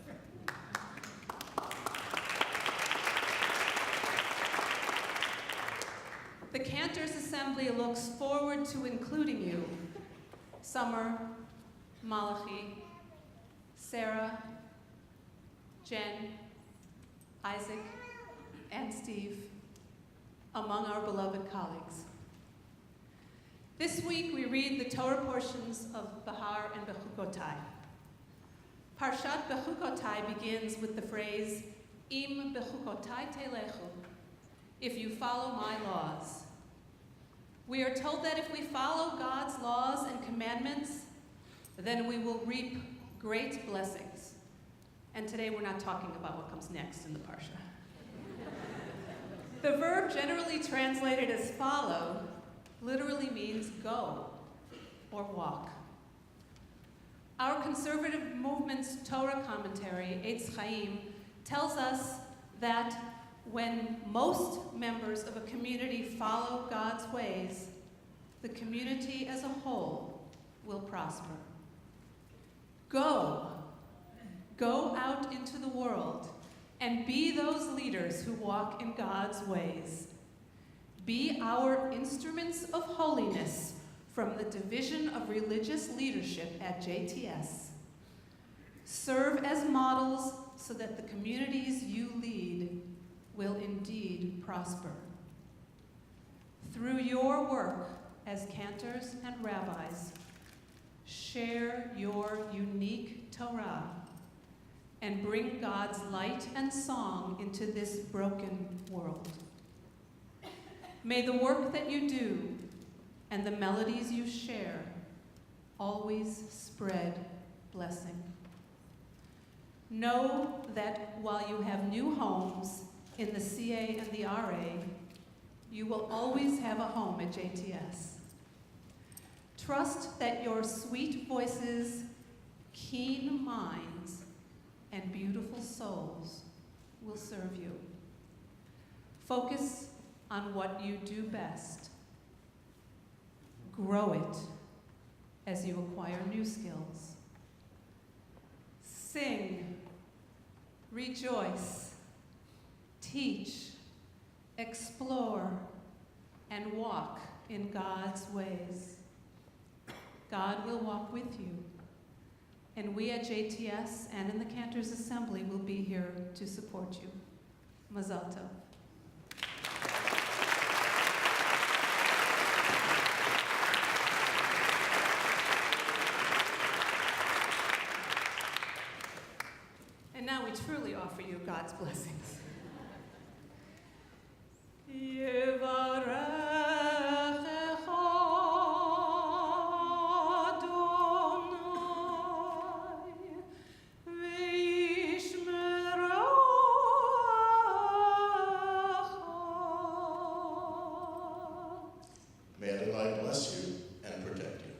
The Cantors Assembly looks forward to including you, Summer, Malachi, Sarah, Jen, Isaac, and Steve, among our beloved colleagues. This week we read the Torah portions of Bahar and Bechukotai. Parshat Bechukotai begins with the phrase, Im Bechukotai Telechu, if you follow my laws. We are told that if we follow God's laws and commandments, then we will reap great blessings. And today we're not talking about what comes next in the Parsha. The verb generally translated as follow literally means go or walk. Our conservative movement's Torah commentary, Eitz Chaim, tells us that when most members of a community follow God's ways, the community as a whole will prosper. Go out into the world and be those leaders who walk in God's ways. Be our instruments of holiness from the Division of Religious Leadership at JTS. Serve as models so that the communities you lead will indeed prosper. Through your work as cantors and rabbis, share your unique Torah and bring God's light and song into this broken world. May the work that you do and the melodies you share always spread blessing. Know that while you have new homes in the CA and the RA, you will always have a home at JTS. Trust that your sweet voices, keen minds, and beautiful souls will serve you. Focus on what you do best. Grow it as you acquire new skills. Sing, rejoice, teach, explore, and walk in God's ways. God will walk with you, and we at JTS and in the Cantors Assembly will be here to support you. Mazal tov. And now we truly offer you God's blessings. May Adonai bless you and protect you.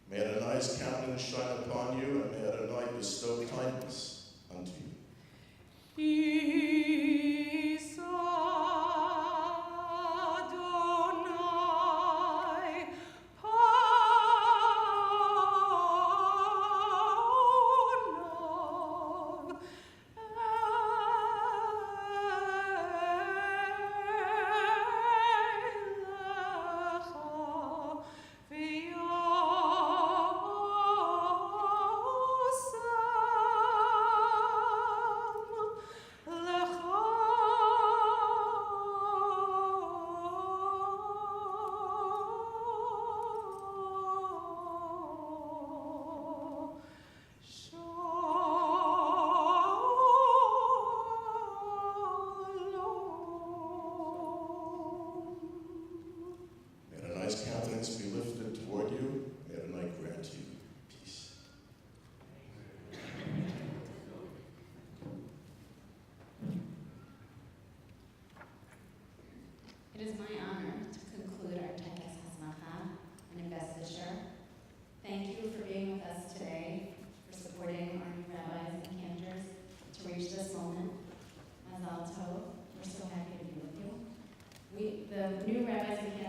May Adonai's countenance shine upon you, and may Adonai bestow kindness unto you. Be lifted toward you. May Adonai grant you peace. It is my honor to conclude our Tekes Hasmakhah and Investiture. Thank you for being with us today, for supporting our new rabbis and cantors to reach this moment. Mazal tov. We're so happy to be with you. The new rabbis and cantors